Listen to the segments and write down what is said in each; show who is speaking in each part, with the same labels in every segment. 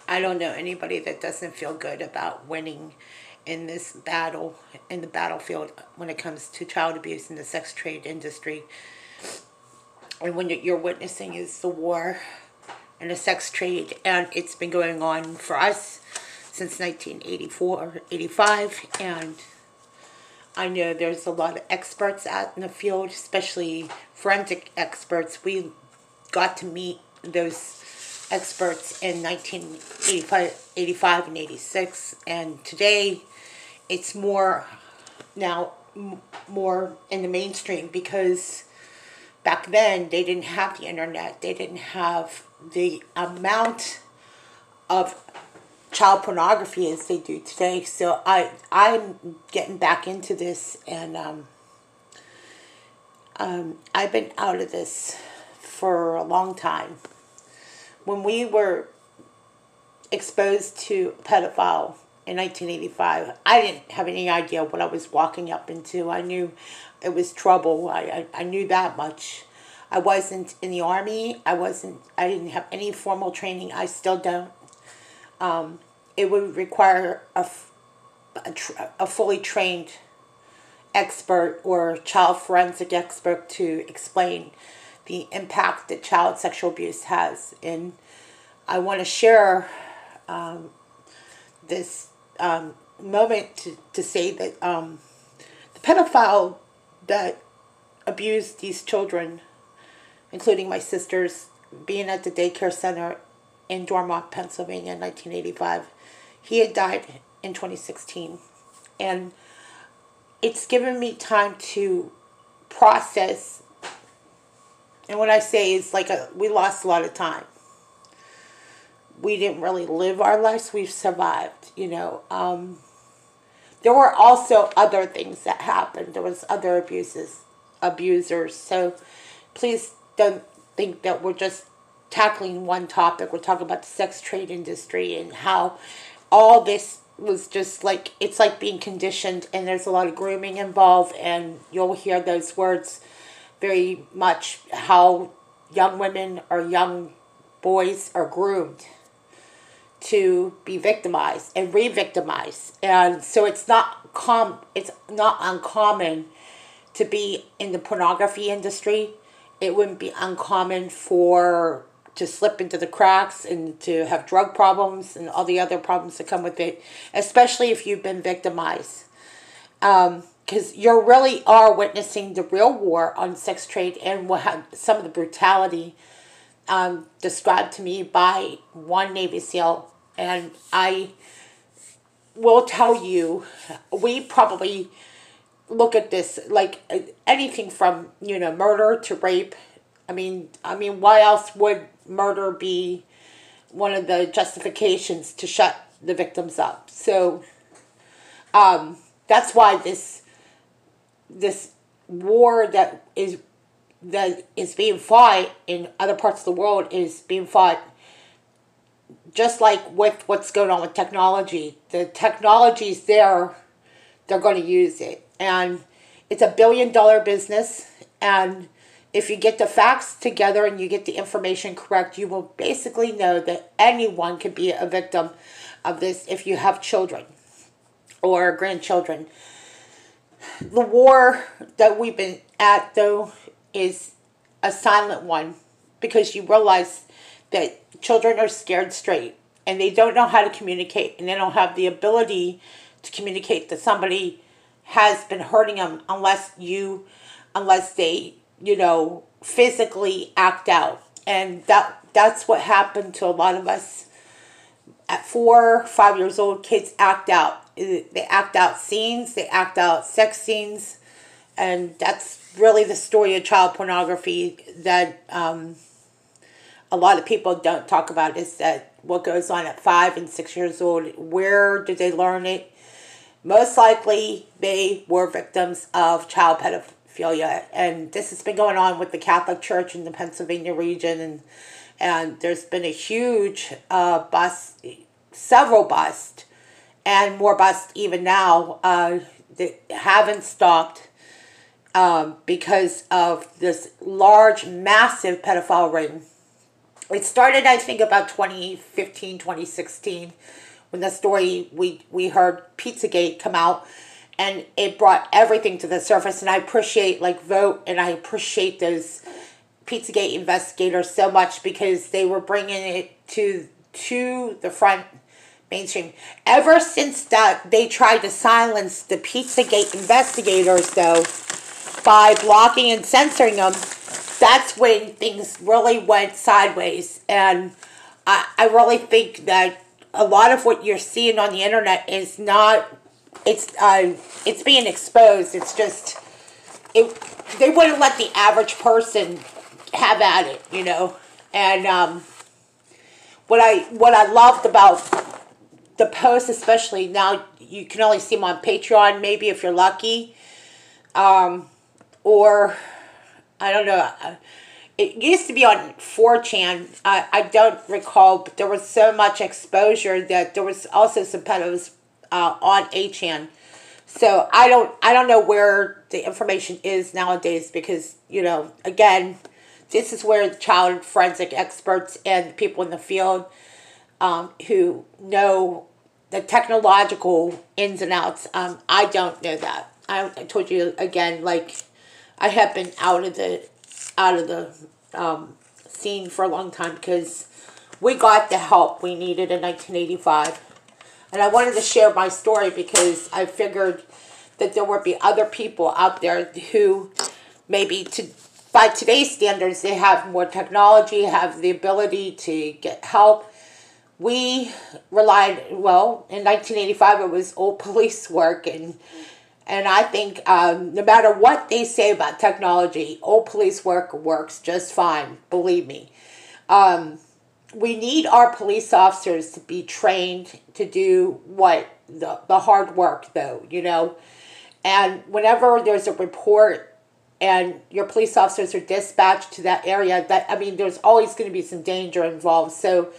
Speaker 1: I don't know anybody that doesn't feel good about winning in this battle, in the battlefield, when it comes to child abuse in the sex trade industry. And when you're witnessing is the war and the sex trade, and it's been going on for us since 1984, 85, and I know there's a lot of experts out in the field, especially forensic experts. We got to meet those experts in 1985, 85 and 86, and today it's more now more in the mainstream, because back then they didn't have the internet, they didn't have the amount of child pornography as they do today. So I'm getting back into this, and I've been out of this for a long time. When we were exposed to a pedophile in 1985, I didn't have any idea what I was walking up into. I knew it was trouble. I knew that much. I wasn't in the Army. I didn't have any formal training. I still don't. It would require a fully trained expert or child forensic expert to explain the impact that child sexual abuse has. And I want to share this moment to say that the pedophile that abused these children, including my sisters, being at the daycare center in Dormont, Pennsylvania in 1985, he had died in 2016. And it's given me time to process. And what I say is we lost a lot of time. We didn't really live our lives. We've survived, There were also other things that happened. There was other abusers. So please don't think that we're just tackling one topic. We're talking about the sex trade industry and how all this was just it's like being conditioned, and there's a lot of grooming involved, and you'll hear those words very much, how young women or young boys are groomed to be victimized and re-victimized. And so it's not uncommon to be in the pornography industry. It wouldn't be uncommon to slip into the cracks and to have drug problems and all the other problems that come with it, especially if you've been victimized. Because you really are witnessing the real war on sex trade, and some of the brutality described to me by one Navy SEAL. And I will tell you, we probably look at this like anything from, murder to rape. I mean, why else would murder be one of the justifications to shut the victims up? So that's why this war that is being fought in other parts of the world is being fought just like with what's going on with technology. The technology's there, they're going to use it. And it's a $1 billion business, and if you get the facts together and you get the information correct, you will basically know that anyone can be a victim of this if you have children or grandchildren. The war that we've been at, though, is a silent one, because you realize that children are scared straight, and they don't know how to communicate, and they don't have the ability to communicate that somebody has been hurting them unless they physically act out. And that's what happened to a lot of us. At 4 or 5 years old, kids act out. They act out scenes, they act out sex scenes, and that's really the story of child pornography that a lot of people don't talk about, is that what goes on at 5 and 6 years old. Where did they learn it? Most likely, they were victims of child pedophilia, and this has been going on with the Catholic Church in the Pennsylvania region, and there's been a huge bust, several busts, and more busts even now that haven't stopped because of this large, massive pedophile ring It started, I think, about 2015, 2016, when the story we heard Pizzagate come out, and it brought everything to the surface. And I appreciate like Vote, and I appreciate those Pizzagate investigators so much, because they were bringing it to the front mainstream. Ever since that, they tried to silence the Pizzagate investigators, though, by blocking and censoring them. That's when things really went sideways. And I really think that a lot of what you're seeing on the internet is not, it's being exposed. It's just, they wouldn't let the average person have at it, you know. And what I loved about the post, especially now, you can only see them on Patreon, maybe if you're lucky, or I don't know. It used to be on 4chan. I don't recall, but there was so much exposure that there was also some pedos on 8chan. So I don't know where the information is nowadays, because, you know, again, this is where child forensic experts and people in the field who know the technological ins and outs. I don't know that. I told you again, like, I have been out of the scene for a long time, because we got the help we needed in 1985. And I wanted to share my story because I figured that there would be other people out there who maybe, by today's standards, they have more technology, have the ability to get help. We relied, well, in 1985 it was old police work, and I think no matter what they say about technology, old police work works just fine, believe me. We need our police officers to be trained to do the hard work, though, you know. And whenever there's a report and your police officers are dispatched to that area, there's always going to be some danger involved. So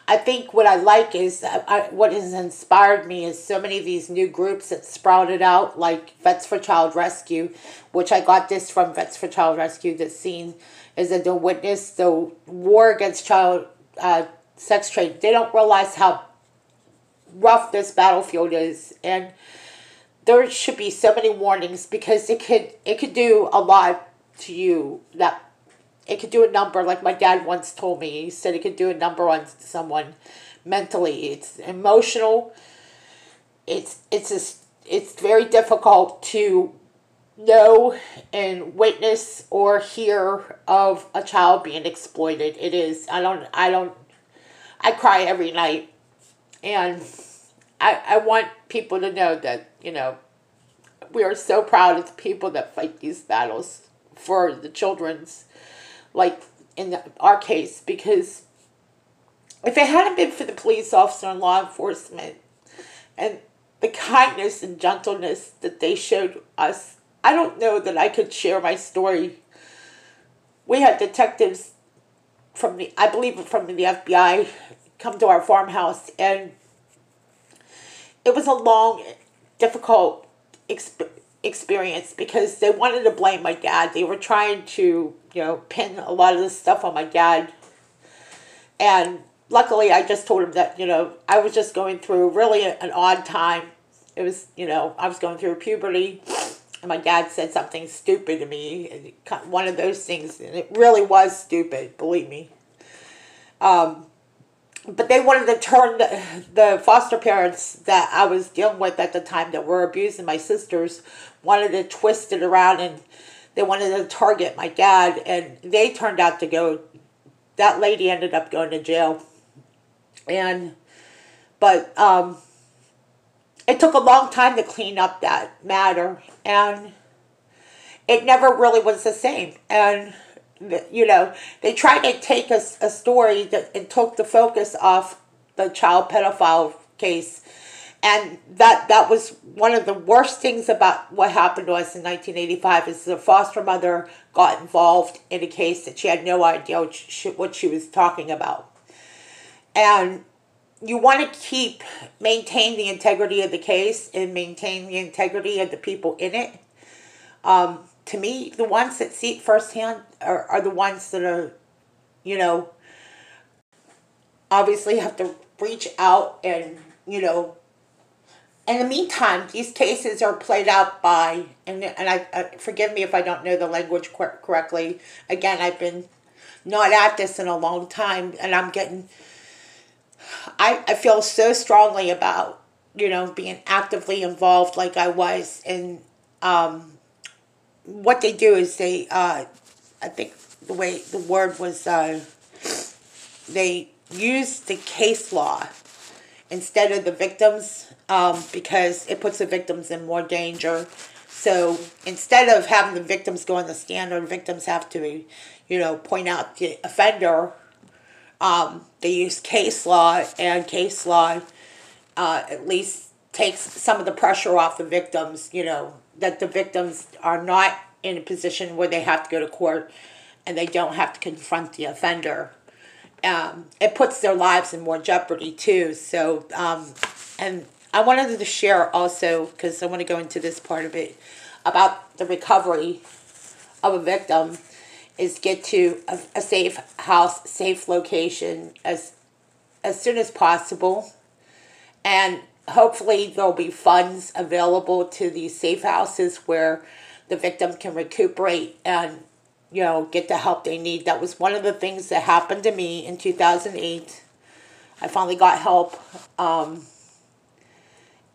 Speaker 1: I think what I like is, what has inspired me is so many of these new groups that sprouted out, like Vets for Child Rescue, which I got this from Vets for Child Rescue. This scene is that they witness the war against child sex trade. They don't realize how rough this battlefield is, and there should be so many warnings, because it could do a lot to you. That it could do a number, like my dad once told me. He said it could do a number on someone mentally. It's emotional. It's very difficult to know and witness or hear of a child being exploited. It is. I cry every night, and I want people to know that, you know, we are so proud of the people that fight these battles for the children's, like in our case, because if it hadn't been for the police officer and law enforcement and the kindness and gentleness that they showed us, I don't know that I could share my story. We had detectives from the FBI come to our farmhouse, and it was a long, difficult experience, because they wanted to blame my dad. They were trying to, you know, pin a lot of this stuff on my dad. And luckily, I just told him that, you know, I was just going through really an odd time. It was, you know, I was going through puberty, and my dad said something stupid to me. One of those things, and it really was stupid, believe me. But they wanted to turn the foster parents that I was dealing with at the time, that were abusing my sisters, wanted to twist it around, and they wanted to target my dad, and they turned out to go, that lady ended up going to jail. But it took a long time to clean up that matter, and it never really was the same. And you know, they tried to take a story and took the focus off the child pedophile case. And that was one of the worst things about what happened to us in 1985, is the foster mother got involved in a case that she had no idea what she was talking about. And you want to maintain the integrity of the case and maintain the integrity of the people in it. To me, the ones that see it firsthand are the ones that are, you know, obviously have to reach out and, in the meantime, these cases are played out by, and I forgive me if I don't know the language correctly. Again, I've been not at this in a long time, and I feel so strongly about, being actively involved like I was. And what they do is I think the way the word was, they use the case law instead of the victims, because it puts the victims in more danger. So instead of having the victims go on the stand, or the victims have to, point out the offender, they use case law, and case law at least takes some of the pressure off the victims, that the victims are not in a position where they have to go to court and they don't have to confront the offender. It puts their lives in more jeopardy too. So, and I wanted to share also, because I want to go into this part of it, about the recovery of a victim, is get to a safe house, safe location as soon as possible. And hopefully there'll be funds available to these safe houses where the victim can recuperate and, get the help they need. That was one of the things that happened to me in 2008. I finally got help.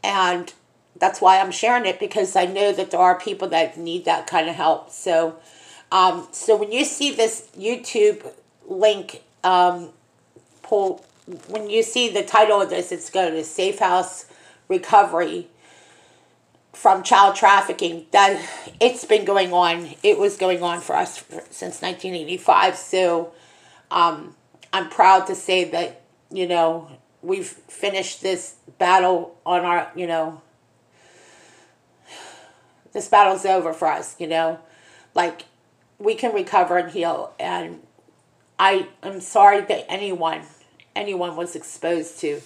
Speaker 1: And that's why I'm sharing it, because I know that there are people that need that kind of help. So, so when you see this YouTube link, when you see the title of this, it's going to Safe House Recovery from Child Trafficking. That it's been going on. It was going on for us since 1985. So I'm proud to say that, we've finished this battle on our, this battle's over for us, like we can recover and heal. And I am sorry that anyone was exposed to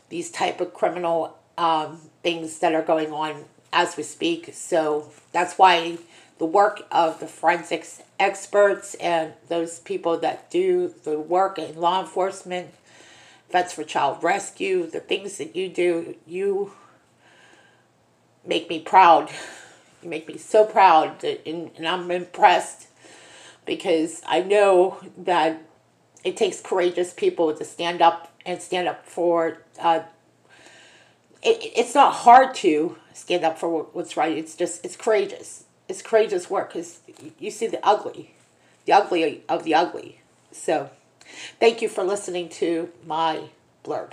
Speaker 1: these type of criminal things that are going on as we speak. So that's why the work of the forensics experts and those people that do the work in law enforcement, Vets for Child Rescue, the things that you do, you make me proud. You make me so proud, and I'm impressed, because I know that it takes courageous people to stand up for. It's not hard to stand up for what's right. It's courageous. It's courageous work, because you see the ugly of the ugly. So, thank you for listening to my blurb.